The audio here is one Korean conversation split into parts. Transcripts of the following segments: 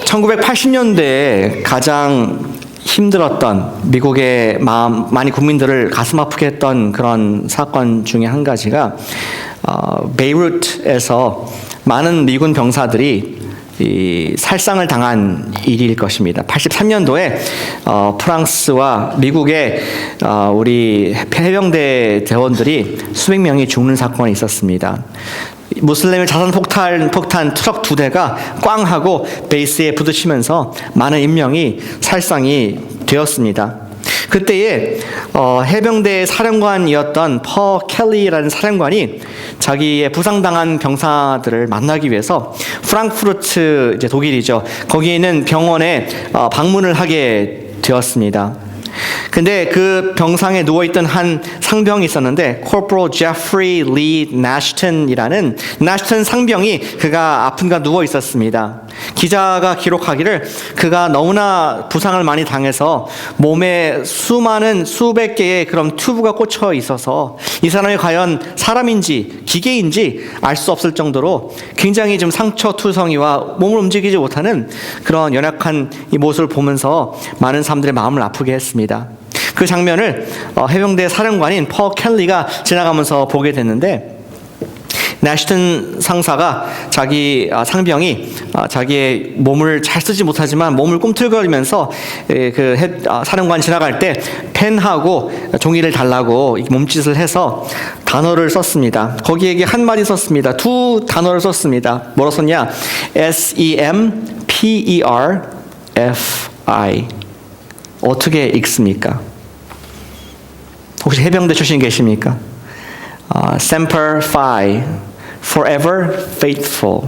1980년대에 가장 힘들었던 미국의 많이 국민들을 가슴 아프게 했던 그런 사건 중에 한 가지가 베이루트에서 많은 미군 병사들이 살상을 당한 일일 것입니다. 83년도에 프랑스와 미국의 우리 해병대 대원들이 수백 명이 죽는 사건이 있었습니다. 무슬림의 자산 폭탄 트럭 2대가 꽝 하고 베이스에 부딪히면서 많은 인명이 살상이 되었습니다. 그때에 해병대의 사령관이었던 퍼 켈리라는 사령관이 자기의 부상당한 병사들을 만나기 위해서 프랑크푸르트, 이제 독일이죠, 거기에 있는 병원에 방문을 하게 되었습니다. 근데 그 병상에 누워있던 한 상병이 있었는데 Corporal Jeffrey Lee Nashton이라는 나슈턴 상병이 그가 아픈가 누워 있었습니다. 기자가 기록하기를 그가 너무나 부상을 많이 당해서 몸에 수백 개의 그런 튜브가 꽂혀 있어서 이 사람이 과연 사람인지 기계인지 알 수 없을 정도로 굉장히 좀 상처투성이와 몸을 움직이지 못하는 그런 연약한 이 모습을 보면서 많은 사람들의 마음을 아프게 했습니다. 그 장면을 해병대 사령관인 퍼 켈리가 지나가면서 보게 됐는데, 나슈턴 상사가 자기 상병이 자기의 몸을 잘 쓰지 못하지만 몸을 꿈틀거리면서 그 사령관 지나갈 때 펜하고 종이를 달라고 몸짓을 해서 단어를 썼습니다. 거기에 한마디 썼습니다. 두 단어를 썼습니다. 뭐로 썼냐? SEMPERFI. 어떻게 읽습니까? 혹시 해병대 출신 계십니까? Semper Fi, Forever Faithful.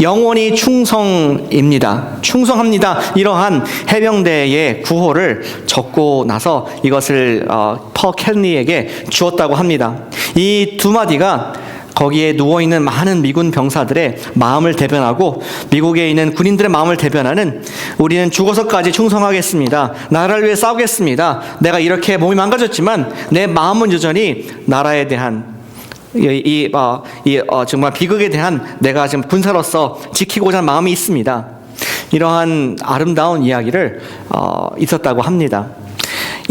영원히 충성입니다. 충성합니다. 이러한 해병대의 구호를 적고 나서 이것을 퍼 켈리에게 주었다고 합니다. 이 두 마디가 거기에 누워있는 많은 미군 병사들의 마음을 대변하고 미국에 있는 군인들의 마음을 대변하는, 우리는 죽어서까지 충성하겠습니다. 나라를 위해 싸우겠습니다. 내가 이렇게 몸이 망가졌지만 내 마음은 여전히 나라에 대한 정말 비극에 대한 내가 지금 군사로서 지키고자 하는 마음이 있습니다. 이러한 아름다운 이야기를 있었다고 합니다.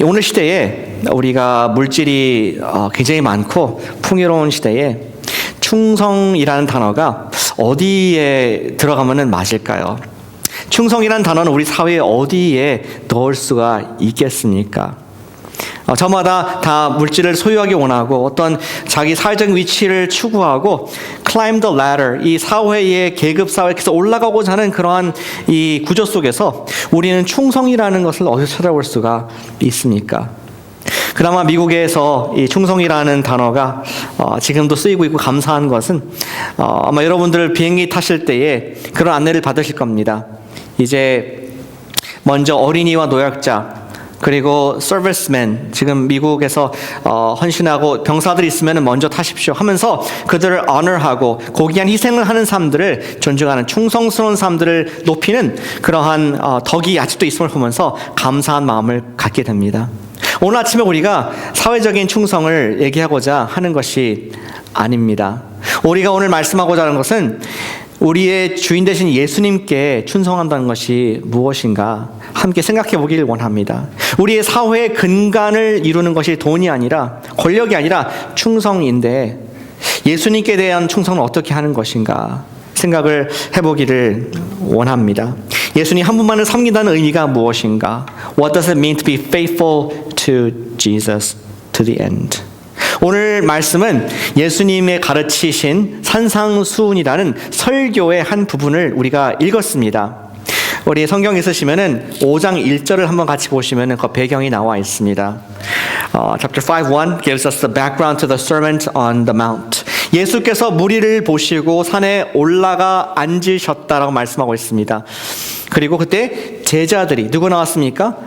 오늘 시대에 우리가 물질이 굉장히 많고 풍요로운 시대에 충성이라는 단어가 어디에 들어가면 맞을까요? 충성이라는 단어는 우리 사회에 어디에 넣을 수가 있겠습니까? 저마다 다 물질을 소유하기 원하고 어떤 자기 사회적인 위치를 추구하고 climb the ladder, 이 사회의 계급 사회에서 올라가고자 하는 그러한 이 구조 속에서 우리는 충성이라는 것을 어디서 찾아볼 수가 있습니까? 그나마 미국에서 이 충성이라는 단어가 지금도 쓰이고 있고 감사한 것은 아마 여러분들 비행기 타실 때에 그런 안내를 받으실 겁니다. 이제 먼저 어린이와 노약자, 그리고 서비스맨, 지금 미국에서 헌신하고 병사들이 있으면 먼저 타십시오 하면서 그들을 honor하고 고귀한 희생을 하는 사람들을 존중하는, 충성스러운 사람들을 높이는 그러한 덕이 아직도 있음을 보면서 감사한 마음을 갖게 됩니다. 오늘 아침에 우리가 사회적인 충성을 얘기하고자 하는 것이 아닙니다. 우리가 오늘 말씀하고자 하는 것은 우리의 주인 되신 예수님께 충성한다는 것이 무엇인가 함께 생각해 보기를 원합니다. 우리의 사회의 근간을 이루는 것이 돈이 아니라, 권력이 아니라 충성인데, 예수님께 대한 충성은 어떻게 하는 것인가 생각을 해보기를 원합니다. 예수님 한 분만을 섬긴다는 의미가 무엇인가? What does it mean to be faithful to Jesus to the end? 오늘 말씀은 예수님의 가르치신 산상수훈이라는 설교의 한 부분을 우리가 읽었습니다. 우리 성경 있으시면은 5장 1절을 한번 같이 보시면은 그 배경이 나와 있습니다. Chapter 5:1 gives us the background to the sermon on the mount. 예수께서 무리를 보시고 산에 올라가 앉으셨다라고 말씀하고 있습니다. 그리고 그때 제자들이 누구 나왔습니까?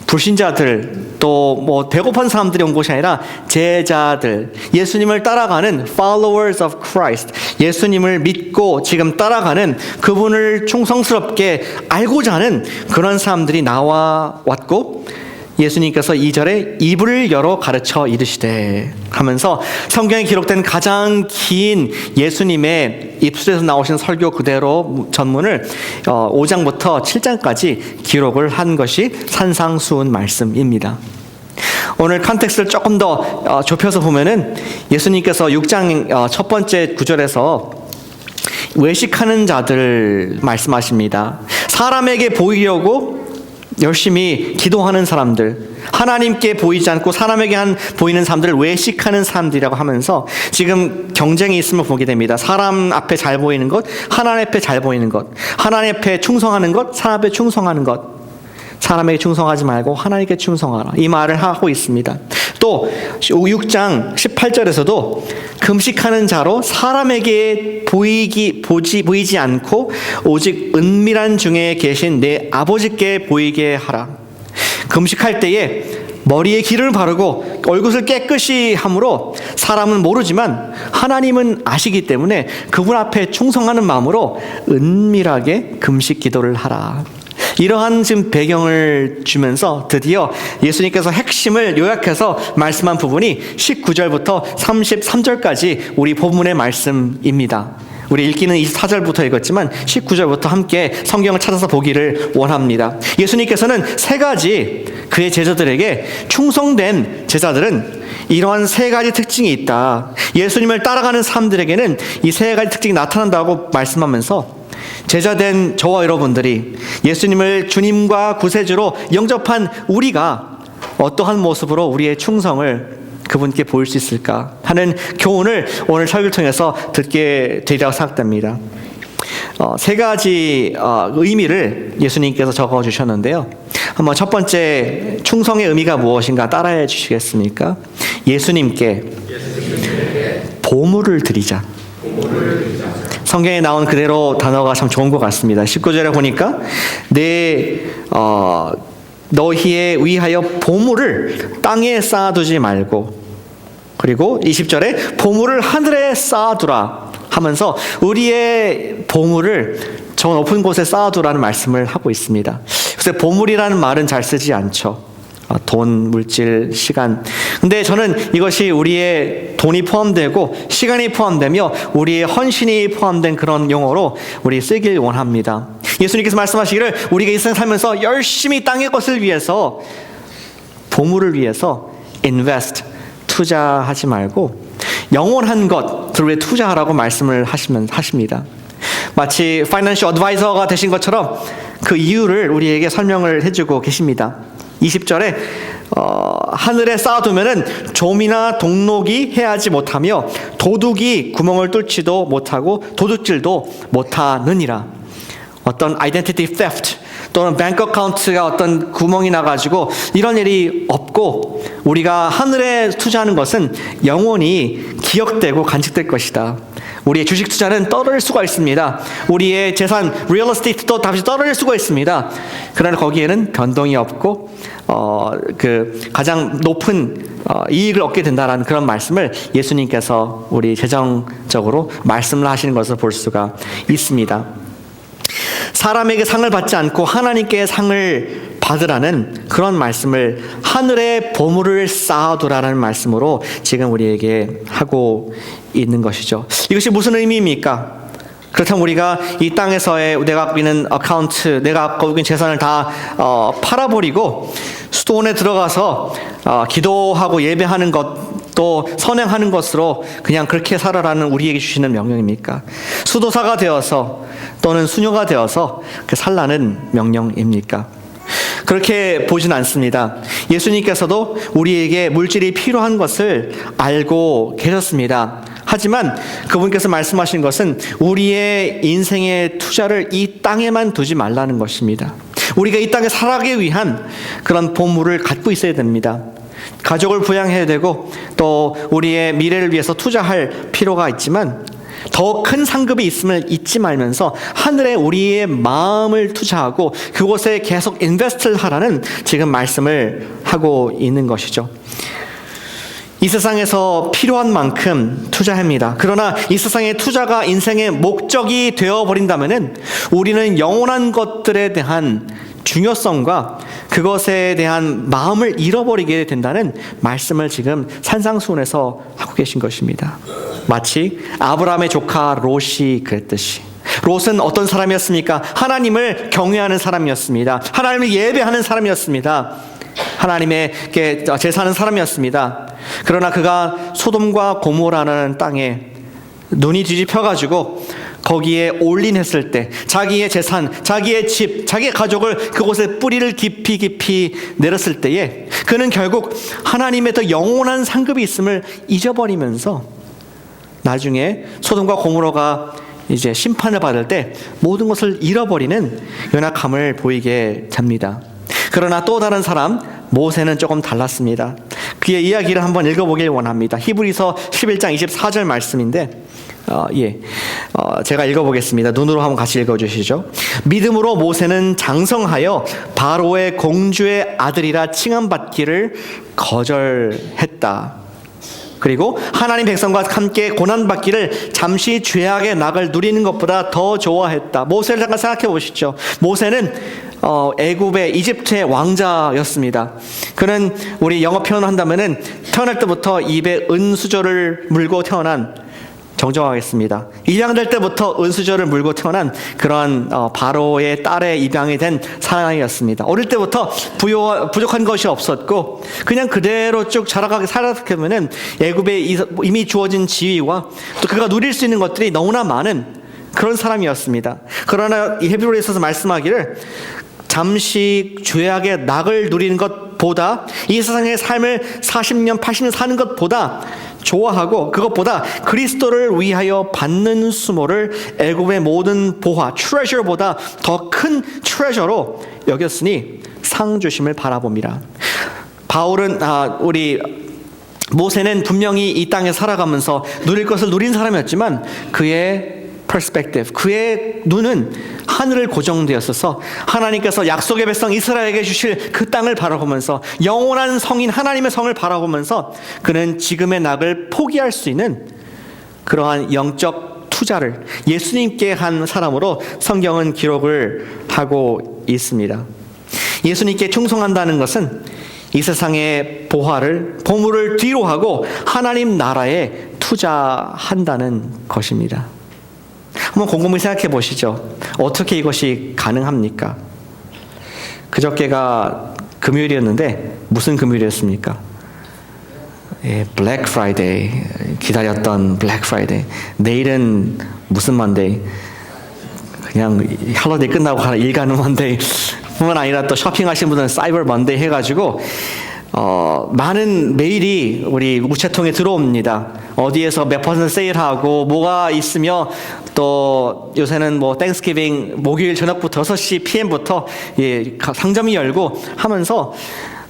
불신자들, 또 배고픈 사람들이 온 곳이 아니라 제자들, 예수님을 따라가는 followers of Christ, 예수님을 믿고 지금 따라가는, 그분을 충성스럽게 알고자 하는 그런 사람들이 나와 왔고, 예수님께서 2절에 입을 열어 가르쳐 이르시되 하면서 성경에 기록된 가장 긴 예수님의 입술에서 나오신 설교 그대로 전문을 5장부터 7장까지 기록을 한 것이 산상수훈 말씀입니다. 오늘 컨텍스트를 조금 더 좁혀서 보면은 예수님께서 6장 첫 번째 구절에서 외식하는 자들 말씀하십니다. 사람에게 보이려고 열심히 기도하는 사람들, 하나님께 보이지 않고 사람에게 보이는 사람들을 외식하는 사람들이라고 하면서 지금 경쟁이 있음을 보게 됩니다. 사람 앞에 잘 보이는 것, 하나님 앞에 잘 보이는 것, 하나님 앞에 충성하는 것, 사람 앞에 충성하는 것. 사람에게 충성하지 말고 하나님께 충성하라. 이 말을 하고 있습니다. 또 6장 18절에서도 금식하는 자로 사람에게 보이지 않고 오직 은밀한 중에 계신 내 아버지께 보이게 하라. 금식할 때에 머리에 기름을 바르고 얼굴을 깨끗이 함으로 사람은 모르지만 하나님은 아시기 때문에 그분 앞에 충성하는 마음으로 은밀하게 금식 기도를 하라. 이러한 지금 배경을 주면서 드디어 예수님께서 핵심을 요약해서 말씀한 부분이 19절부터 33절까지 우리 본문의 말씀입니다. 우리 읽기는 24절부터 읽었지만 19절부터 함께 성경을 찾아서 보기를 원합니다. 예수님께서는 세 가지 그의 제자들에게 충성된 제자들은 이러한 세 가지 특징이 있다. 예수님을 따라가는 사람들에게는 이 세 가지 특징이 나타난다고 말씀하면서 제자된 저와 여러분들이 예수님을 주님과 구세주로 영접한 우리가 어떠한 모습으로 우리의 충성을 그분께 보일 수 있을까 하는 교훈을 오늘 설교를 통해서 듣게 되리라고 생각됩니다. 세 가지 의미를 예수님께서 적어주셨는데요. 한번 첫 번째 충성의 의미가 무엇인가 따라해 주시겠습니까? 예수님께 보물을 드리자. 성경에 나온 그대로 단어가 참 좋은 것 같습니다. 19절에 보니까 너희에 위하여 보물을 땅에 쌓아두지 말고, 그리고 20절에 보물을 하늘에 쌓아두라 하면서 우리의 보물을 저 높은 곳에 쌓아두라는 말씀을 하고 있습니다. 그래서 보물이라는 말은 잘 쓰지 않죠. 돈, 물질, 시간. 근데 저는 이것이 우리의 돈이 포함되고 시간이 포함되며 우리의 헌신이 포함된 그런 용어로 우리 쓰길 원합니다. 예수님께서 말씀하시기를 우리가 이 세상 살면서 열심히 땅의 것을 위해서, 보물을 위해서 invest, 투자하지 말고 영원한 것들을 투자하라고 말씀을 하십니다. 마치 파이낸셜 어드바이저가 되신 것처럼 그 이유를 우리에게 설명을 해주고 계십니다. 20절에 하늘에 쌓아두면은 좀이나 동록이 해하지 못하며 도둑이 구멍을 뚫지도 못하고 도둑질도 못하느니라. 어떤 아이덴티티 theft 또는 뱅크 어카운트가 어떤 구멍이 나가지고 이런 일이 없고, 우리가 하늘에 투자하는 것은 영원히 기억되고 간직될 것이다. 우리의 주식 투자는 떨어질 수가 있습니다. 우리의 재산, 리얼 에스테이트도 다시 떨어질 수가 있습니다. 그러나 거기에는 변동이 없고 가장 높은 이익을 얻게 된다라는 그런 말씀을 예수님께서 우리 재정적으로 말씀을 하시는 것을 볼 수가 있습니다. 사람에게 상을 받지 않고 하나님께 상을 받으라는 그런 말씀을 하늘에 보물을 쌓아두라는 말씀으로 지금 우리에게 하고 있는 것이죠. 이것이 무슨 의미입니까? 그렇다면 우리가 이 땅에서의 내가 갖고 있는 어카운트, 내가 갖고 있는 재산을 다 팔아버리고 수도원에 들어가서 기도하고 예배하는 것, 또 선행하는 것으로 그냥 그렇게 살아라는 우리에게 주시는 명령입니까? 수도사가 되어서 또는 수녀가 되어서 살라는 명령입니까? 그렇게 보진 않습니다. 예수님께서도 우리에게 물질이 필요한 것을 알고 계셨습니다. 하지만 그분께서 말씀하신 것은 우리의 인생의 투자를 이 땅에만 두지 말라는 것입니다. 우리가 이 땅에 살아가기 위한 그런 보물을 갖고 있어야 됩니다. 가족을 부양해야 되고 또 우리의 미래를 위해서 투자할 필요가 있지만 더 큰 상급이 있음을 잊지 말면서 하늘에 우리의 마음을 투자하고 그곳에 계속 인베스트를 하라는 지금 말씀을 하고 있는 것이죠. 이 세상에서 필요한 만큼 투자합니다. 그러나 이 세상의 투자가 인생의 목적이 되어버린다면 우리는 영원한 것들에 대한 중요성과 그것에 대한 마음을 잃어버리게 된다는 말씀을 지금 산상수훈에서 하고 계신 것입니다. 마치 아브라함의 조카 롯이 그랬듯이, 롯은 어떤 사람이었습니까? 하나님을 경외하는 사람이었습니다. 하나님을 예배하는 사람이었습니다. 하나님에게 제사하는 사람이었습니다. 그러나 그가 소돔과 고모라는 땅에 눈이 뒤집혀가지고 거기에 올인했을 때 자기의 재산, 자기의 집, 자기의 가족을 그곳에 뿌리를 깊이 내렸을 때에 그는 결국 하나님의 더 영원한 상급이 있음을 잊어버리면서 나중에 소돔과 고모라가 이제 심판을 받을 때 모든 것을 잃어버리는 연약함을 보이게 됩니다. 그러나 또 다른 사람 모세는 조금 달랐습니다. 그의 이야기를 한번 읽어보길 원합니다. 히브리서 11장 24절 말씀인데 제가 읽어보겠습니다. 눈으로 한번 같이 읽어주시죠. 믿음으로 모세는 장성하여 바로의 공주의 아들이라 칭함받기를 거절했다. 그리고 하나님 백성과 함께 고난받기를 잠시 죄악의 낙을 누리는 것보다 더 좋아했다. 모세를 잠깐 생각해 보시죠. 모세는 애굽의 이집트의 왕자였습니다. 그는 우리 영어 표현한다면은 태어날 때부터 입에 은수저를 물고 태어난, 정정하겠습니다, 입양될 때부터 은수저를 물고 태어난 그러한 바로의 딸의 입양이 된 사람이었습니다. 어릴 때부터 부족한 것이 없었고 그냥 그대로 쭉 자라가게 살았기 때문에 애굽에 이미 주어진 지위와 또 그가 누릴 수 있는 것들이 너무나 많은 그런 사람이었습니다. 그러나 이 히브리서에 있어서 말씀하기를 잠시 죄악의 낙을 누리는 것보다, 이 세상의 삶을 40년 80년 사는 것보다 좋아하고, 그것보다 그리스도를 위하여 받는 수모를 애굽의 모든 보화, 트레저보다 더 큰 트레저로 여겼으니 상 주심을 바라봅니다. 우리 모세는 분명히 이 땅에 살아가면서 누릴 것을 누린 사람이었지만 그의 perspective, 그의 눈은 하늘을 고정되었어서 하나님께서 약속의 백성 이스라엘에게 주실 그 땅을 바라보면서, 영원한 성인 하나님의 성을 바라보면서 그는 지금의 낙을 포기할 수 있는 그러한 영적 투자를 예수님께 한 사람으로 성경은 기록을 하고 있습니다. 예수님께 충성한다는 것은 이 세상의 보물을 뒤로 하고 하나님 나라에 투자한다는 것입니다. 한번 곰곰이 생각해 보시죠. 어떻게 이것이 가능합니까? 그저께가 금요일이었는데 무슨 금요일이었습니까? 블랙 프라이데이, 기다렸던 블랙 프라이데이. 내일은 무슨 먼데이? 그냥 할러데이 끝나고 일 가는 먼데이 뿐만 아니라 또 쇼핑하시는 분들은 사이버 먼데이 해가지고 많은 메일이 우리 우체통에 들어옵니다. 어디에서 몇 퍼센트 세일하고 뭐가 있으며, 또 요새는 땡스기빙 목요일 저녁부터 6시 PM부터 상점이 열고 하면서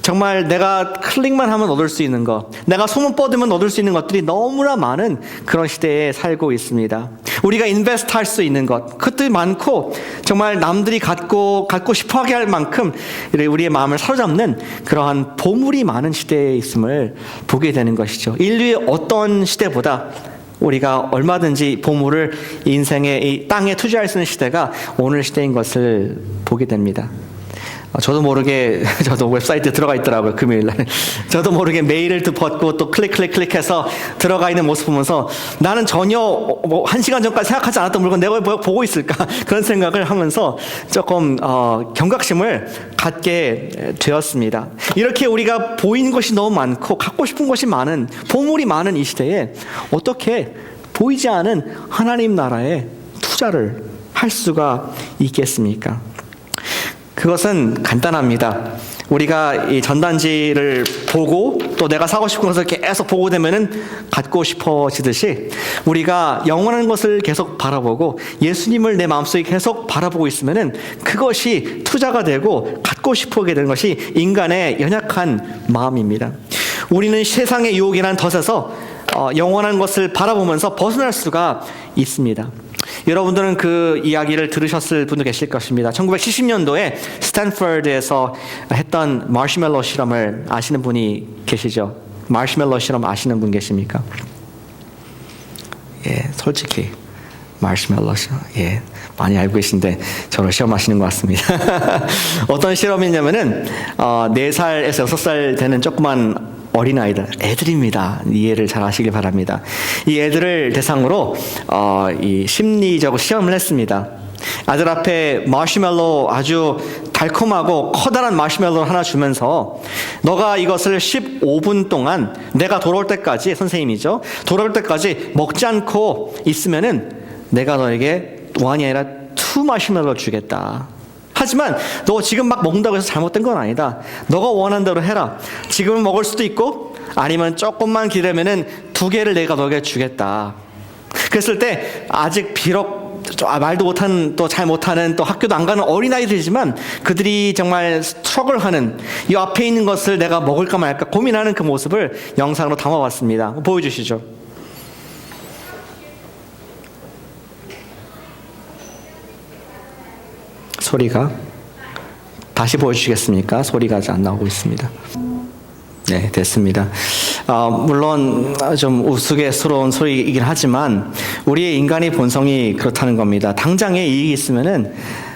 정말 내가 클릭만 하면 얻을 수 있는 것, 내가 소문 뻗으면 얻을 수 있는 것들이 너무나 많은 그런 시대에 살고 있습니다. 우리가 인베스트 할 수 있는 것, 그것들이 많고 정말 남들이 갖고 싶어하게 할 만큼 우리의 마음을 사로잡는 그러한 보물이 많은 시대에 있음을 보게 되는 것이죠. 인류의 어떤 시대보다 우리가 얼마든지 보물을 인생의 이 땅에 투자할 수 있는 시대가 오늘 시대인 것을 보게 됩니다. 저도 모르게 저도 웹사이트에 들어가 있더라고요. 금요일날 저도 모르게 메일을 받고 또 클릭해서 들어가 있는 모습 보면서 나는 전혀 1시간 전까지 생각하지 않았던 물건 내가 왜 보고 있을까, 그런 생각을 하면서 조금 경각심을 갖게 되었습니다. 이렇게 우리가 보이는 것이 너무 많고 갖고 싶은 것이 많은, 보물이 많은 이 시대에 어떻게 보이지 않은 하나님 나라에 투자를 할 수가 있겠습니까? 그것은 간단합니다. 우리가 이 전단지를 보고 또 내가 사고 싶은 것을 계속 보고 되면은 갖고 싶어지듯이, 우리가 영원한 것을 계속 바라보고 예수님을 내 마음속에 계속 바라보고 있으면은 그것이 투자가 되고 갖고 싶어하게 되는 것이 인간의 연약한 마음입니다. 우리는 세상의 유혹이라는 덫에서 영원한 것을 바라보면서 벗어날 수가 있습니다. 여러분들은 그 이야기를 들으셨을 분도 계실 것입니다. 1970년도에 스탠퍼드에서 했던 마시멜로 실험을 아시는 분이 계시죠? 마시멜로 실험 아시는 분 계십니까? 솔직히 마시멜로. 예, 많이 알고 계신데 저를 시험하시는 것 같습니다. 어떤 실험이냐면은 4살에서 6살 되는 조그만 어린아이들, 애들입니다. 이해를 잘 하시길 바랍니다. 이 애들을 대상으로 이 심리적 시험을 했습니다. 아들 앞에 마시멜로, 아주 달콤하고 커다란 마시멜로 하나 주면서 너가 이것을 15분 동안 내가 돌아올 때까지, 선생님이죠, 돌아올 때까지 먹지 않고 있으면은 내가 너에게 원이 아니라 2 마시멜로 주겠다. 하지만 너 지금 막 먹는다고 해서 잘못된 건 아니다. 너가 원하는 대로 해라. 지금은 먹을 수도 있고 아니면 조금만 기다리면은 2개를 내가 너에게 주겠다. 그랬을 때 아직 비록 말도 못하는, 또 잘 못하는, 또 학교도 안 가는 어린아이들이지만 그들이 정말 스트러글하는, 이 앞에 있는 것을 내가 먹을까 말까 고민하는 그 모습을 영상으로 담아봤습니다. 보여주시죠. 소리가 다시 보여주시겠습니까? 소리가 아직 안 나오고 있습니다. 네, 됐습니다. 물론 좀 우스갯스러운 소리이긴 하지만 우리의 인간의 본성이 그렇다는 겁니다. 당장에 이익이 있으면은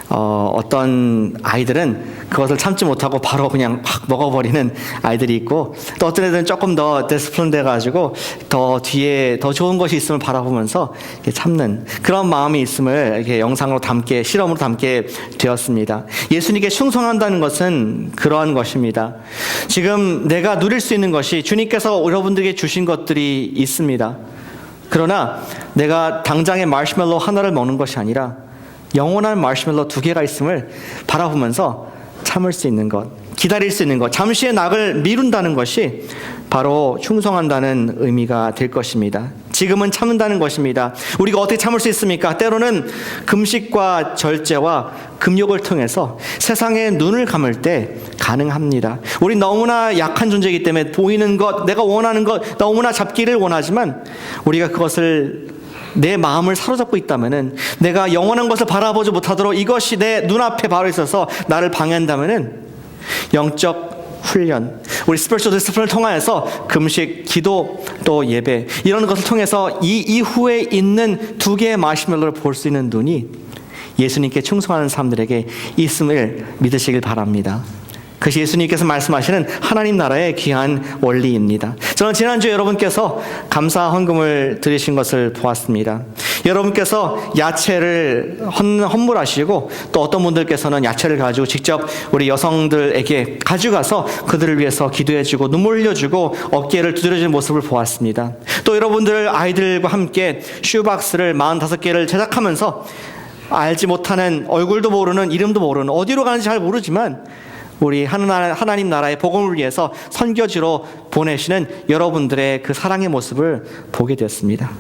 어떤 아이들은 그것을 참지 못하고 바로 그냥 확 먹어버리는 아이들이 있고, 또 어떤 애들은 조금 더 디스플린 돼가지고 더 뒤에 더 좋은 것이 있음을 바라보면서 이렇게 참는 그런 마음이 있음을 이렇게 영상으로 담게, 실험으로 담게 되었습니다. 예수님께 충성한다는 것은 그러한 것입니다. 지금 내가 누릴 수 있는 것이 주님께서 여러분들에게 주신 것들이 있습니다. 그러나 내가 당장에 마시멜로 하나를 먹는 것이 아니라 영원한 마시멜로 2개가 있음을 바라보면서 참을 수 있는 것, 기다릴 수 있는 것, 잠시의 낙을 미룬다는 것이 바로 충성한다는 의미가 될 것입니다. 지금은 참는다는 것입니다. 우리가 어떻게 참을 수 있습니까? 때로는 금식과 절제와 금욕을 통해서 세상에 눈을 감을 때 가능합니다. 우리 너무나 약한 존재이기 때문에 보이는 것, 내가 원하는 것 너무나 잡기를 원하지만 우리가 그것을, 내 마음을 사로잡고 있다면은, 내가 영원한 것을 바라보지 못하도록 이것이 내 눈앞에 바로 있어서 나를 방해한다면은, 영적 훈련, 우리 스피리추얼 디스플린을 통하여서 금식, 기도, 또 예배, 이런 것을 통해서 이 이후에 있는 2개의 마시멜로를 볼 수 있는 눈이 예수님께 충성하는 사람들에게 있음을 믿으시길 바랍니다. 그것이 예수님께서 말씀하시는 하나님 나라의 귀한 원리입니다. 저는 지난주에 여러분께서 감사 헌금을 드리신 것을 보았습니다. 여러분께서 야채를 헌물하시고, 또 어떤 분들께서는 야채를 가지고 직접 우리 여성들에게 가져가서 그들을 위해서 기도해주고 눈물 흘려주고 어깨를 두드려주는 모습을 보았습니다. 또 여러분들 아이들과 함께 슈박스를 45개를 제작하면서 알지 못하는, 얼굴도 모르는, 이름도 모르는, 어디로 가는지 잘 모르지만 우리 하나님 나라의 복음을 위해서 선교지로 보내시는 여러분들의 그 사랑의 모습을 보게 되었습니다.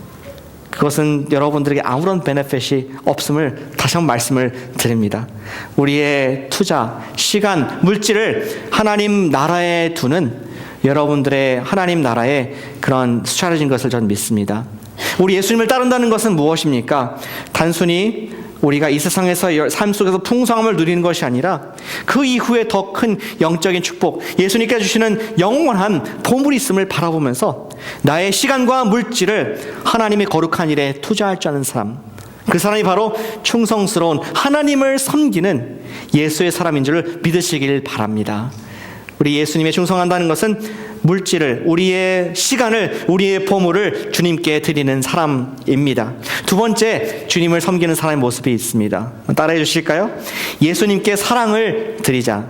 그것은 여러분들에게 아무런 베네핏이 없음을 다시 한번 말씀을 드립니다. 우리의 투자, 시간, 물질을 하나님 나라에 두는 여러분들의 하나님 나라의 그런 스트래티지인 것을 저는 믿습니다. 우리 예수님을 따른다는 것은 무엇입니까? 단순히 우리가 이 세상에서 삶 속에서 풍성함을 누리는 것이 아니라 그 이후에 더 큰 영적인 축복, 예수님께서 주시는 영원한 보물이 있음을 바라보면서 나의 시간과 물질을 하나님의 거룩한 일에 투자할 줄 아는 사람, 그 사람이 바로 충성스러운 하나님을 섬기는 예수의 사람인 줄 믿으시길 바랍니다. 우리 예수님에 충성한다는 것은 물질을, 우리의 시간을, 우리의 보물을 주님께 드리는 사람입니다. 2번째, 주님을 섬기는 사람의 모습이 있습니다. 따라해 주실까요? 예수님께 사랑을 드리자.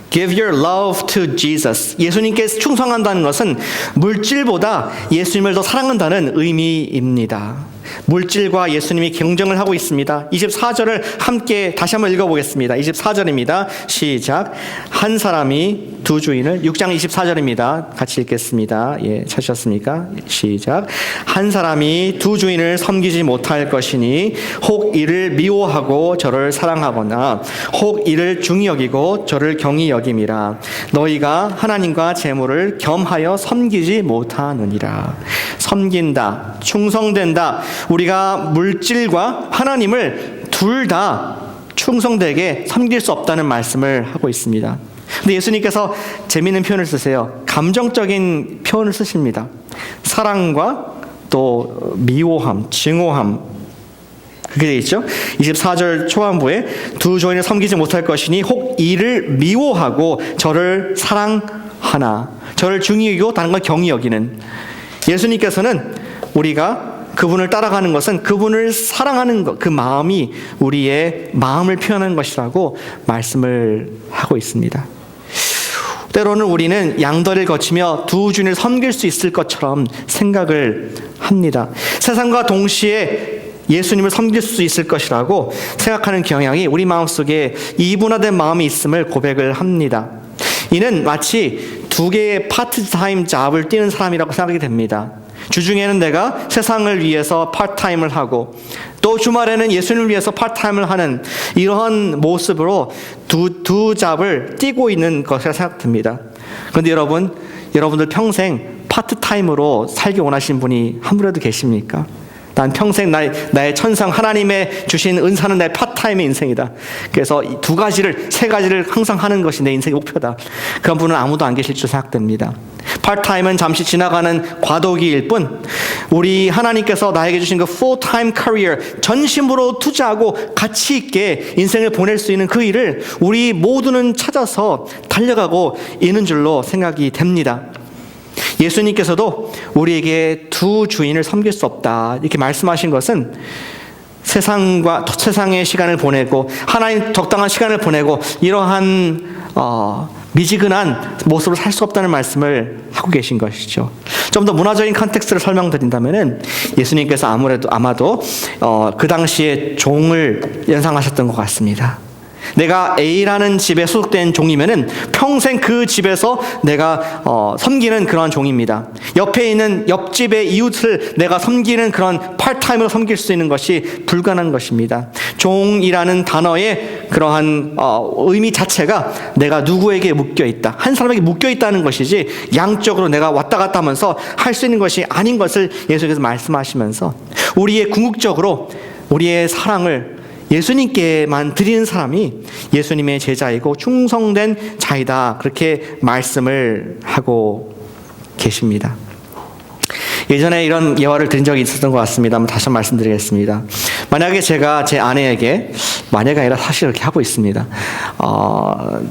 Give your love to Jesus. 예수님께 충성한다는 것은 물질보다 예수님을 더 사랑한다는 의미입니다. 물질과 예수님이 경쟁을 하고 있습니다. 24절을 함께 다시 한번 읽어보겠습니다. 24절입니다. 시작. 한 사람이 2 주인을, 6장 24절입니다. 같이 읽겠습니다. 예, 찾으셨습니까? 시작. 한 사람이 2 주인을 섬기지 못할 것이니 혹 이를 미워하고 저를 사랑하거나 혹 이를 중히 여기고 저를 경히 여김이라. 너희가 하나님과 재물을 겸하여 섬기지 못하느니라. 섬긴다, 충성된다. 우리가 물질과 하나님을 둘 다 충성되게 섬길 수 없다는 말씀을 하고 있습니다. 근데 예수님께서 재미있는 표현을 쓰세요. 감정적인 표현을 쓰십니다. 사랑과 또 미워함, 증오함, 그렇게 되어 있죠. 24절 초반부에 두 조인을 섬기지 못할 것이니 혹 이를 미워하고 저를 사랑하나, 저를 중히 여기고 다른 걸 경히 여기는. 예수님께서는 우리가 그분을 따라가는 것은 그분을 사랑하는 것, 그 마음이 우리의 마음을 표현하는 것이라고 말씀을 하고 있습니다. 때로는 우리는 양다리를 거치며 두 주인을 섬길 수 있을 것처럼 생각을 합니다. 세상과 동시에 예수님을 섬길 수 있을 것이라고 생각하는 경향이 우리 마음속에 이분화된 마음이 있음을 고백을 합니다. 이는 마치 두 개의 파트타임 잡을 뛰는 사람이라고 생각이 됩니다. 주중에는 내가 세상을 위해서 파트타임을 하고 또 주말에는 예수님을 위해서 파트타임을 하는 이러한 모습으로 두 잡을 뛰고 있는 것이라 생각됩니다. 그런데 여러분들 평생 파트타임으로 살기 원하시는 분이 한 분이라도 계십니까? 난 평생 나의 천상 하나님의 주신 은사는 나의 파트타임의 인생이다. 그래서 두 가지를, 세 가지를 항상 하는 것이 내 인생의 목표다. 그런 분은 아무도 안 계실 줄 생각됩니다. 파트타임은 잠시 지나가는 과도기일 뿐, 우리 하나님께서 나에게 주신 그 풀타임 커리어, 전심으로 투자하고 가치 있게 인생을 보낼 수 있는 그 일을 우리 모두는 찾아서 달려가고 있는 줄로 생각이 됩니다. 예수님께서도 우리에게 두 주인을 섬길 수 없다 이렇게 말씀하신 것은 세상의 시간을 보내고 하나님 적당한 시간을 보내고 이러한 미지근한 모습으로 살 수 없다는 말씀을 하고 계신 것이죠. 좀 더 문화적인 컨텍스트를 설명드린다면은 예수님께서 아마도 그 당시에 종을 연상하셨던 것 같습니다. 내가 A라는 집에 소속된 종이면은 평생 그 집에서 내가 섬기는 그런 종입니다. 옆에 있는 옆집의 이웃을 내가 섬기는 그런 파트타임으로 섬길 수 있는 것이 불가능한 것입니다. 종이라는 단어의 그러한 의미 자체가 내가 누구에게 묶여있다, 한 사람에게 묶여있다는 것이지 양쪽으로 내가 왔다 갔다 하면서 할 수 있는 것이 아닌 것을 예수님께서 말씀하시면서 우리의 궁극적으로 우리의 사랑을 예수님께만 드리는 사람이 예수님의 제자이고 충성된 자이다, 그렇게 말씀을 하고 계십니다. 예전에 이런 예화를 드린 적이 있었던 것 같습니다. 한번 다시 말씀드리겠습니다. 만약에 제가 제 아내에게, 만약이 아니라 사실 이렇게 하고 있습니다.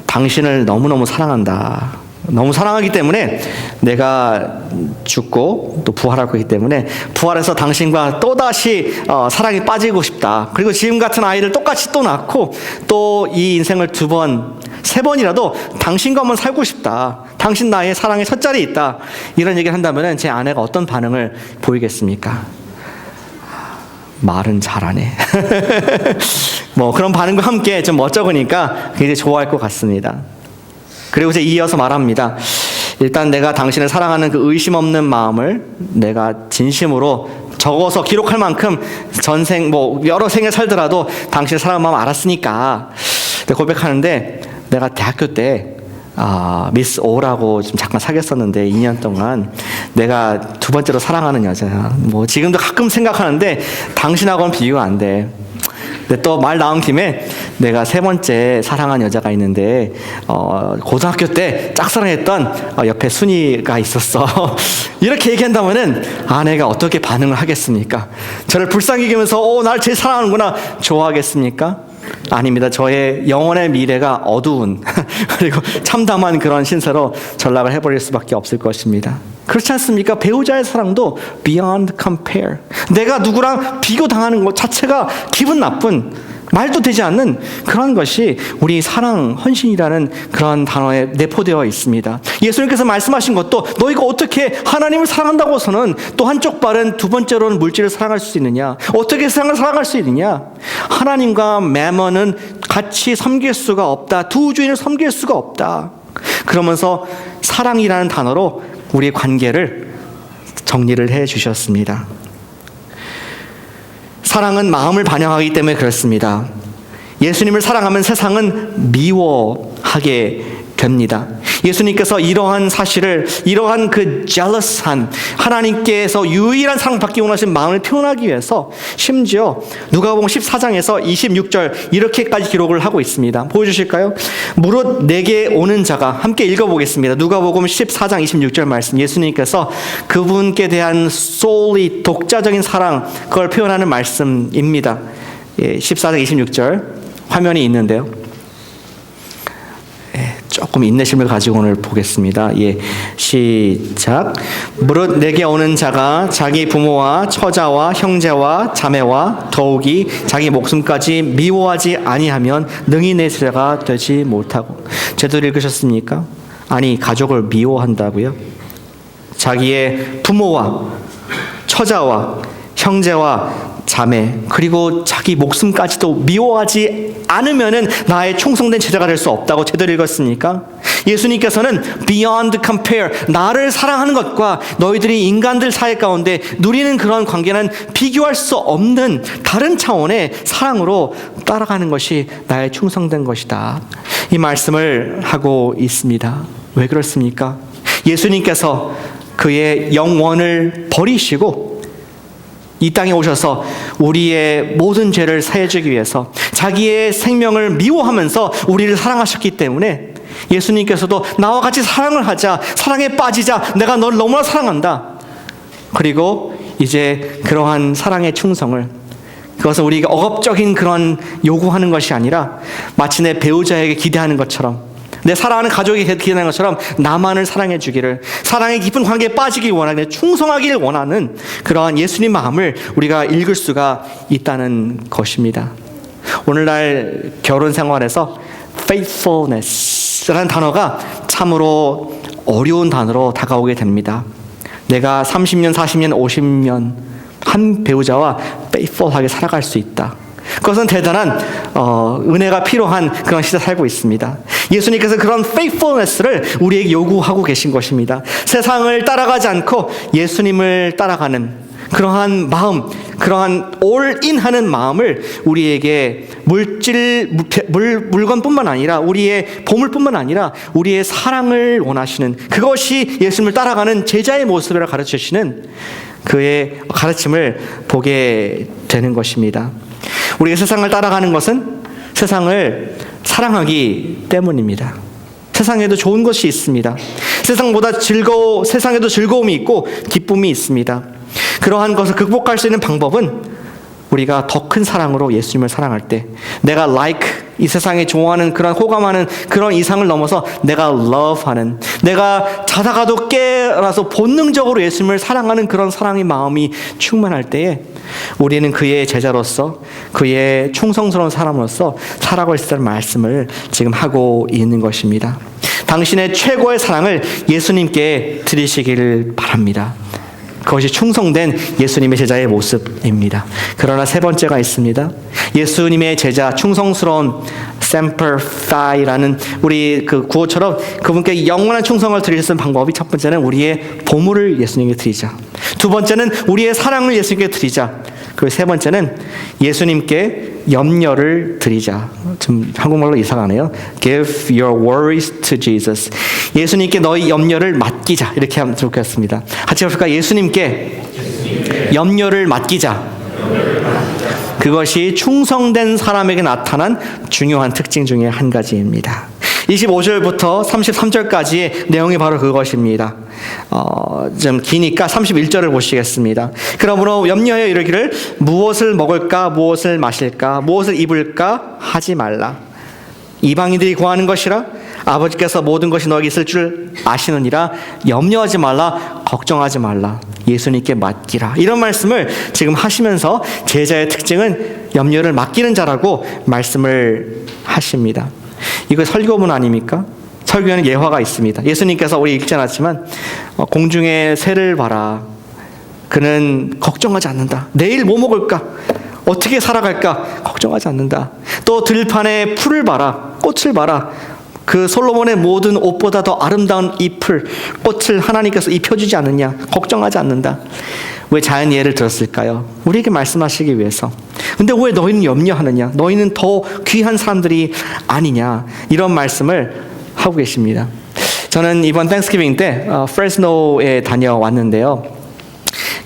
당신을 너무너무 사랑한다, 너무 사랑하기 때문에 내가 죽고 또 부활할 거기 때문에 부활해서 당신과 또다시 사랑에 빠지고 싶다. 그리고 지금 같은 아이를 똑같이 또 낳고 또 이 인생을 두 번, 세 번이라도 당신과 한번 살고 싶다. 당신 나의 사랑의 첫 자리에 있다. 이런 얘기를 한다면 제 아내가 어떤 반응을 보이겠습니까? 말은 잘하네. 뭐 그런 반응과 함께 좀 멋쩍으니까 굉장히 좋아할 것 같습니다. 그리고 이제 이어서 말합니다. 일단 내가 당신을 사랑하는 그 의심 없는 마음을 내가 진심으로 적어서 기록할 만큼 전생 여러 생에 살더라도 당신을 사랑하는 마음 알았으니까 고백하는데, 내가 대학교 때 미스 O라고 좀 잠깐 사귀었었는데 2년 동안 내가 두 번째로 사랑하는 여자야. 지금도 가끔 생각하는데 당신하고는 비교가 안 돼. 근데 또 말 나온 김에 내가 세 번째 사랑한 여자가 있는데 고등학교 때 짝사랑했던 옆에 순이가 있었어. 이렇게 얘기한다면은 아내가 어떻게 반응을 하겠습니까? 저를 불쌍히 여기면서 날 제일 사랑하는구나 좋아하겠습니까? 아닙니다. 저의 영혼의 미래가 어두운 그리고 참담한 그런 신세로 전락을 해버릴 수밖에 없을 것입니다. 그렇지 않습니까? 배우자의 사랑도 beyond compare. 내가 누구랑 비교당하는 것 자체가 기분 나쁜, 말도 되지 않는 그런 것이 우리 사랑, 헌신이라는 그런 단어에 내포되어 있습니다. 예수님께서 말씀하신 것도 너희가 어떻게 하나님을 사랑한다고서는 또 한쪽 발은 두 번째로는 물질을 사랑할 수 있느냐? 어떻게 세상을 사랑할 수 있느냐? 하나님과 매먼은 같이 섬길 수가 없다. 두 주인을 섬길 수가 없다. 그러면서 사랑이라는 단어로 우리의 관계를 정리를 해 주셨습니다. 사랑은 마음을 반영하기 때문에 그렇습니다. 예수님을 사랑하면 세상은 미워하게 됩니다. 예수님께서 이러한 사실을, 이러한 그 jealous한, 하나님께서 유일한 사랑받기 원하신 마음을 표현하기 위해서 심지어 누가복음 14장에서 26절 이렇게까지 기록을 하고 있습니다. 보여주실까요? 무릇 내게 오는 자가, 함께 읽어보겠습니다. 누가복음 14장 26절 말씀, 예수님께서 그분께 대한 solely 독자적인 사랑, 그걸 표현하는 말씀입니다. 14장 26절 화면이 있는데요. 조금 인내심을 가지고 오늘 보겠습니다. 시작. 무릇 내게 오는 자가 자기 부모와 처자와 형제와 자매와 더욱이 자기 목숨까지 미워하지 아니하면 능히 내 제자가 되지 못하고. 제대로 읽으셨습니까? 아니, 가족을 미워한다고요? 자기의 부모와 처자와 형제와 자매, 그리고 자기 목숨까지도 미워하지 않으면은 나의 충성된 제자가 될 수 없다고 제대로 읽었습니까? 예수님께서는 beyond compare, 나를 사랑하는 것과 너희들이 인간들 사이 가운데 누리는 그런 관계는 비교할 수 없는 다른 차원의 사랑으로 따라가는 것이 나의 충성된 것이다. 이 말씀을 하고 있습니다. 왜 그렇습니까? 예수님께서 그의 영원을 버리시고 이 땅에 오셔서 우리의 모든 죄를 사해주기 위해서 자기의 생명을 미워하면서 우리를 사랑하셨기 때문에 예수님께서도 나와 같이 사랑을 하자, 사랑에 빠지자, 내가 너를 너무나 사랑한다. 그리고 이제 그러한 사랑의 충성을, 그것은 우리가 억압적인 그런 요구하는 것이 아니라 마치 내 배우자에게 기대하는 것처럼, 내 사랑하는 가족에게 기대하는 것처럼 나만을 사랑해 주기를, 사랑의 깊은 관계에 빠지길 원하는, 충성하기를 원하는 그러한 예수님 마음을 우리가 읽을 수가 있다는 것입니다. 오늘날 결혼 생활에서 faithfulness라는 단어가 참으로 어려운 단어로 다가오게 됩니다. 내가 30년, 40년, 50년 한 배우자와 faithful하게 살아갈 수 있다. 그것은 대단한 은혜가 필요한 그런 시대에 살고 있습니다. 예수님께서 그런 faithfulness를 우리에게 요구하고 계신 것입니다. 세상을 따라가지 않고 예수님을 따라가는 그러한 마음, 그러한 올인하는 마음을 우리에게 물건뿐만 아니라 우리의 보물뿐만 아니라 우리의 사랑을 원하시는, 그것이 예수님을 따라가는 제자의 모습을 가르치시는 그의 가르침을 보게 되는 것입니다. 우리가 세상을 따라가는 것은 세상을 사랑하기 때문입니다. 세상에도 좋은 것이 있습니다. 세상에도 즐거움이 있고 기쁨이 있습니다. 그러한 것을 극복할 수 있는 방법은 우리가 더 큰 사랑으로 예수님을 사랑할 때, 내가 이 세상에 좋아하는 그런 호감하는 그런 이상을 넘어서 내가 love하는, 내가 자다가도 깨어나서 본능적으로 예수님을 사랑하는 그런 사랑의 마음이 충만할 때에 우리는 그의 제자로서, 그의 충성스러운 사람으로서 살아갈 수 있다는 말씀을 지금 하고 있는 것입니다. 당신의 최고의 사랑을 예수님께 드리시기를 바랍니다. 그것이 충성된 예수님의 제자의 모습입니다. 그러나 세 번째가 있습니다. 예수님의 제자, 충성스러운 semper fi라는 우리 그 구호처럼 그분께 영원한 충성을 드릴 수 있는 방법이, 첫 번째는 우리의 보물을 예수님께 드리자. 두 번째는 우리의 사랑을 예수님께 드리자. 그리고 세 번째는 예수님께 염려를 드리자. 좀 한국말로 이상하네요. Give your worries to Jesus. 예수님께 너희 염려를 맡기자. 이렇게 하면 좋겠습니다. 같이 해볼까요? 예수님께 염려를 맡기자. 그것이 충성된 사람에게 나타난 중요한 특징 중에 한 가지입니다. 25절부터 33절까지의 내용이 바로 그것입니다. 좀 기니까 31절을 보시겠습니다. 그러므로 염려하여 이르기를 무엇을 먹을까, 무엇을 마실까, 무엇을 입을까 하지 말라. 이방인들이 구하는 것이라 아버지께서 모든 것이 너에게 있을 줄 아시느니라. 염려하지 말라, 걱정하지 말라, 예수님께 맡기라. 이런 말씀을 지금 하시면서 제자의 특징은 염려를 맡기는 자라고 말씀을 하십니다. 이거 설교문 아닙니까? 설교에는 예화가 있습니다. 예수님께서 우리 읽지 않았지만 공중의 새를 봐라. 그는 걱정하지 않는다. 내일 뭐 먹을까? 어떻게 살아갈까? 걱정하지 않는다. 또 들판의 풀을 봐라. 꽃을 봐라. 그 솔로몬의 모든 옷보다 더 아름다운 잎을, 꽃을 하나님께서 입혀주지 않느냐? 걱정하지 않는다. 왜 자연 예를 들었을까요? 우리에게 말씀하시기 위해서. 근데 왜 너희는 염려하느냐? 너희는 더 귀한 사람들이 아니냐? 이런 말씀을 하고 계십니다. 저는 이번 땡스기빙 때 프레스노에 다녀왔는데요.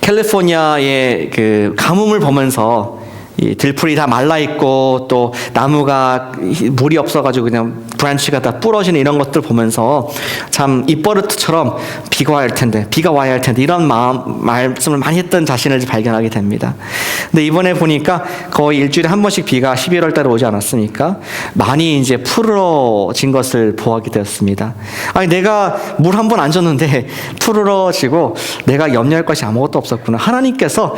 캘리포니아의 그 가뭄을 보면서 이 들풀이 다 말라 있고 또 나무가 물이 없어가지고 그냥 브랜치가 다 부러지는 이런 것들 보면서 참 입버릇처럼 비가 와야 할 텐데 이런 말씀을 많이 했던 자신을 발견하게 됩니다. 근데 이번에 보니까 거의 일주일에 한 번씩 비가 11월 달에 오지 않았습니까? 많이 이제 푸르러진 것을 보게 되었습니다. 아니 내가 물 한 번 안 줬는데 푸르러지고 내가 염려할 것이 아무것도 없었구나. 하나님께서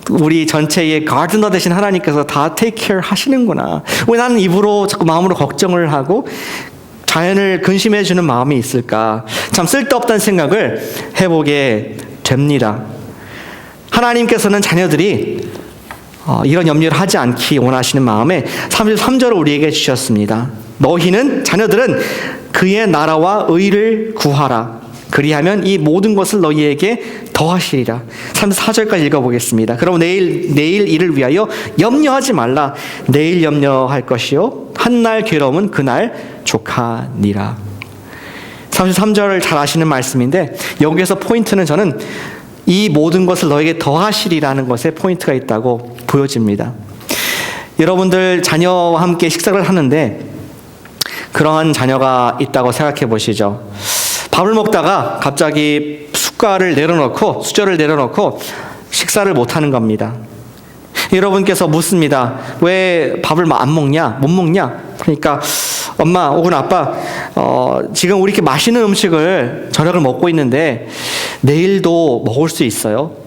우리 전체의 가르드너 되신 하나님께서 다 테이크 케어 하시는구나. 왜 나는 입으로 자꾸 마음으로 걱정을 하고 자연을 근심해 주는 마음이 있을까? 참 쓸데없다는 생각을 해보게 됩니다. 하나님께서는 자녀들이 이런 염려를 하지 않기 원하시는 마음에 33절을 우리에게 주셨습니다. 너희는 자녀들은 그의 나라와 의를 구하라. 그리하면 이 모든 것을 너희에게 더하시리라. 34절까지 읽어보겠습니다. 그럼 내일 일을 위하여 염려하지 말라. 내일 염려할 것이요 한날 괴로움은 그날 족하니라. 33절을 잘 아시는 말씀인데 여기에서 포인트는 저는 이 모든 것을 너에게 더하시리라는 것에 포인트가 있다고 보여집니다. 여러분들 자녀와 함께 식사를 하는데 그러한 자녀가 있다고 생각해 보시죠. 밥을 먹다가 갑자기 수저를 내려놓고 식사를 못하는 겁니다. 여러분께서 묻습니다. 왜 밥을 안 먹냐? 못 먹냐? 그러니까 엄마 혹은 아빠 지금 우리 이렇게 맛있는 음식을 저녁을 먹고 있는데 내일도 먹을 수 있어요?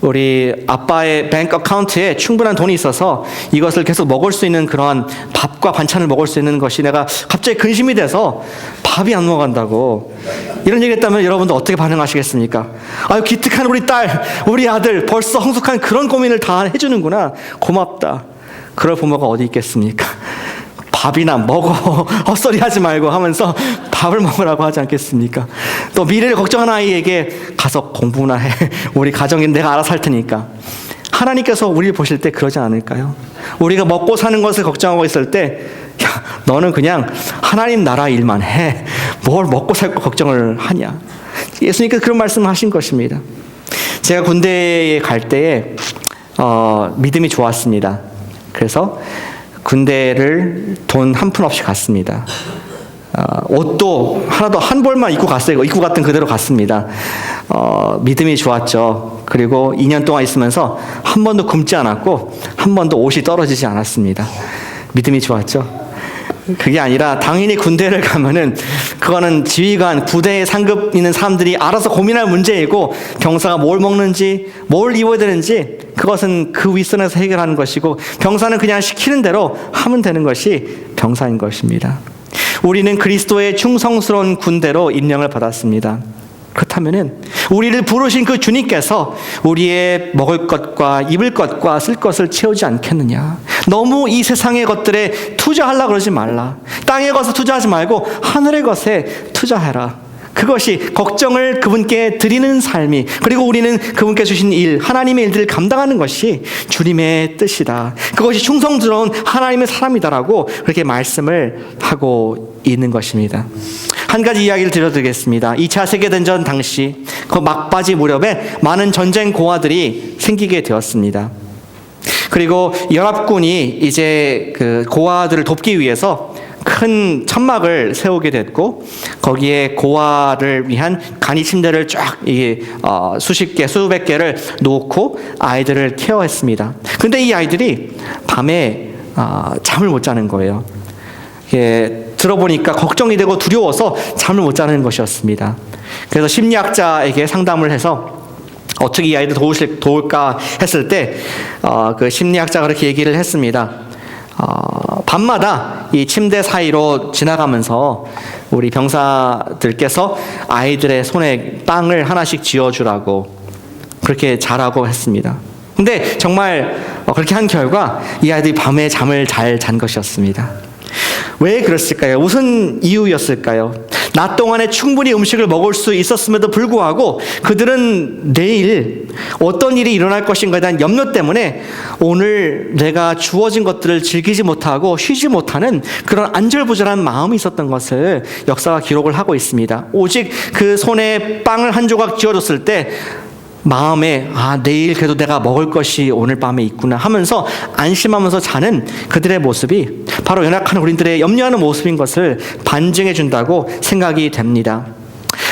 우리 아빠의 뱅크 어카운트에 충분한 돈이 있어서 이것을 계속 먹을 수 있는 그러한 밥과 반찬을 먹을 수 있는 것이 내가 갑자기 근심이 돼서 밥이 안 넘어간다고 이런 얘기 했다면 여러분들 어떻게 반응하시겠습니까? 아유 기특한 우리 딸, 우리 아들 벌써 성숙한 그런 고민을 다 해주는구나. 고맙다. 그럴 부모가 어디 있겠습니까? 밥이나 먹어. 헛소리 하지 말고 하면서 밥을 먹으라고 하지 않겠습니까? 또 미래를 걱정하는 아이에게 가서 공부나 해. 우리 가정인 내가 알아서 할 테니까. 하나님께서 우리를 보실 때 그러지 않을까요? 우리가 먹고 사는 것을 걱정하고 있을 때 야, 너는 그냥 하나님 나라 일만 해. 뭘 먹고 살 거 걱정을 하냐. 예수님께서 그런 말씀을 하신 것입니다. 제가 군대에 갈 때에 믿음이 좋았습니다. 그래서 군대를 돈 한 푼 없이 갔습니다. 옷도 하나도 한 벌만 입고 갔어요. 입고 갔던 그대로 갔습니다. 믿음이 좋았죠. 그리고 2년 동안 있으면서 한 번도 굶지 않았고 한 번도 옷이 떨어지지 않았습니다. 믿음이 좋았죠. 그게 아니라 당연히 군대를 가면은 그거는 지휘관, 부대에 상급 있는 사람들이 알아서 고민할 문제이고 병사가 뭘 먹는지 뭘 입어야 되는지 그것은 그 윗선에서 해결하는 것이고 병사는 그냥 시키는 대로 하면 되는 것이 병사인 것입니다. 우리는 그리스도의 충성스러운 군대로 임명을 받았습니다. 그렇다면은 우리를 부르신 그 주님께서 우리의 먹을 것과 입을 것과 쓸 것을 채우지 않겠느냐. 너무 이 세상의 것들에 투자하려고 그러지 말라. 땅의 것에 투자하지 말고 하늘의 것에 투자해라. 그것이 걱정을 그분께 드리는 삶이, 그리고 우리는 그분께 주신 일, 하나님의 일들을 감당하는 것이 주님의 뜻이다. 그것이 충성스러운 하나님의 사람이다라고 그렇게 말씀을 하고 있는 것입니다. 한 가지 이야기를 드려드리겠습니다. 2차 세계대전 당시 그 막바지 무렵에 많은 전쟁 고아들이 생기게 되었습니다. 그리고 연합군이 이제 그 고아들을 돕기 위해서 큰 천막을 세우게 됐고 거기에 고아를 위한 간이 침대를 쫙 수십 개, 수백 개를 놓고 아이들을 케어했습니다. 근데 이 아이들이 밤에 잠을 못 자는 거예요. 들어보니까 걱정이 되고 두려워서 잠을 못 자는 것이었습니다. 그래서 심리학자에게 상담을 해서 어떻게 이 아이들 도울까 했을 때 그 심리학자가 그렇게 얘기를 했습니다. 밤마다 이 침대 사이로 지나가면서 우리 병사들께서 아이들의 손에 빵을 하나씩 쥐어주라고 그렇게 자라고 했습니다. 근데 정말 그렇게 한 결과 이 아이들이 밤에 잠을 잘 잔 것이었습니다. 왜 그랬을까요? 무슨 이유였을까요? 낮 동안에 충분히 음식을 먹을 수 있었음에도 불구하고 그들은 내일 어떤 일이 일어날 것인가에 대한 염려 때문에 오늘 내가 주어진 것들을 즐기지 못하고 쉬지 못하는 그런 안절부절한 마음이 있었던 것을 역사가 기록을 하고 있습니다. 오직 그 손에 빵을 한 조각 쥐어줬을 때 마음에 내일 그래도 내가 먹을 것이 오늘 밤에 있구나 하면서 안심하면서 자는 그들의 모습이 바로 연약한 우리들의 염려하는 모습인 것을 반증해 준다고 생각이 됩니다.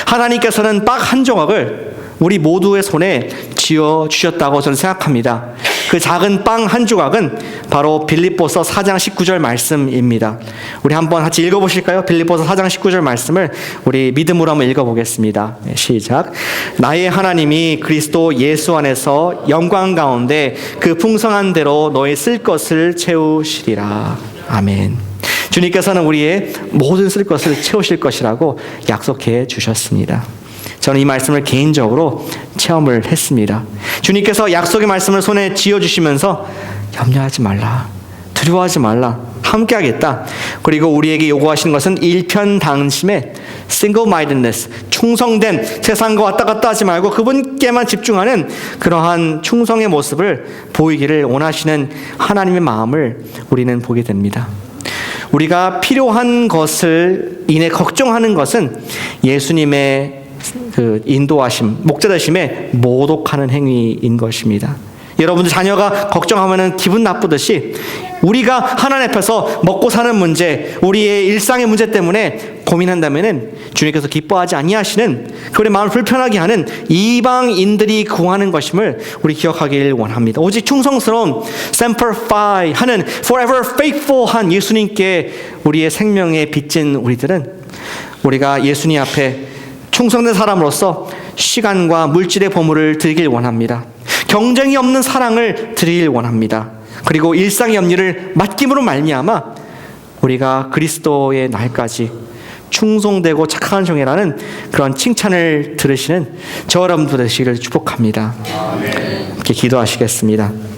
하나님께서는 빵 한 조각을 우리 모두의 손에 쥐어 주셨다고 저는 생각합니다. 그 작은 빵 한 조각은 바로 빌립보서 4장 19절 말씀입니다. 우리 한번 같이 읽어보실까요? 빌립보서 4장 19절 말씀을 우리 믿음으로 한번 읽어보겠습니다. 시작. 나의 하나님이 그리스도 예수 안에서 영광 가운데 그 풍성한 대로 너의 쓸 것을 채우시리라. 아멘. 주님께서는 우리의 모든 쓸 것을 채우실 것이라고 약속해 주셨습니다. 저는 이 말씀을 개인적으로 체험을 했습니다. 주님께서 약속의 말씀을 손에 쥐어주시면서 염려하지 말라, 두려워하지 말라, 함께하겠다. 그리고 우리에게 요구하시는 것은 일편당심의 single-mindedness, 충성된, 세상과 왔다 갔다 하지 말고 그분께만 집중하는 그러한 충성의 모습을 보이기를 원하시는 하나님의 마음을 우리는 보게 됩니다. 우리가 필요한 것을 인해 걱정하는 것은 예수님의 그 인도하심, 목자되심에 모독하는 행위인 것입니다. 여러분들 자녀가 걱정하면 기분 나쁘듯이 우리가 하나님 앞에서 먹고 사는 문제, 우리의 일상의 문제 때문에 고민한다면 주님께서 기뻐하지 아니하시는, 그들의 마음을 불편하게 하는 이방인들이 구하는 것임을 우리 기억하길 원합니다. 오직 충성스러운 semper fi 하는 forever faithful한 예수님께 우리의 생명에 빚진 우리들은 우리가 예수님 앞에 충성된 사람으로서 시간과 물질의 보물을 드리길 원합니다. 경쟁이 없는 사랑을 드리길 원합니다. 그리고 일상의 염려를 맡김으로 말미암아 우리가 그리스도의 날까지 충성되고 착한 종이라는 그런 칭찬을 들으시는 저 여러분들 되시기를 축복합니다. 함께 기도하시겠습니다.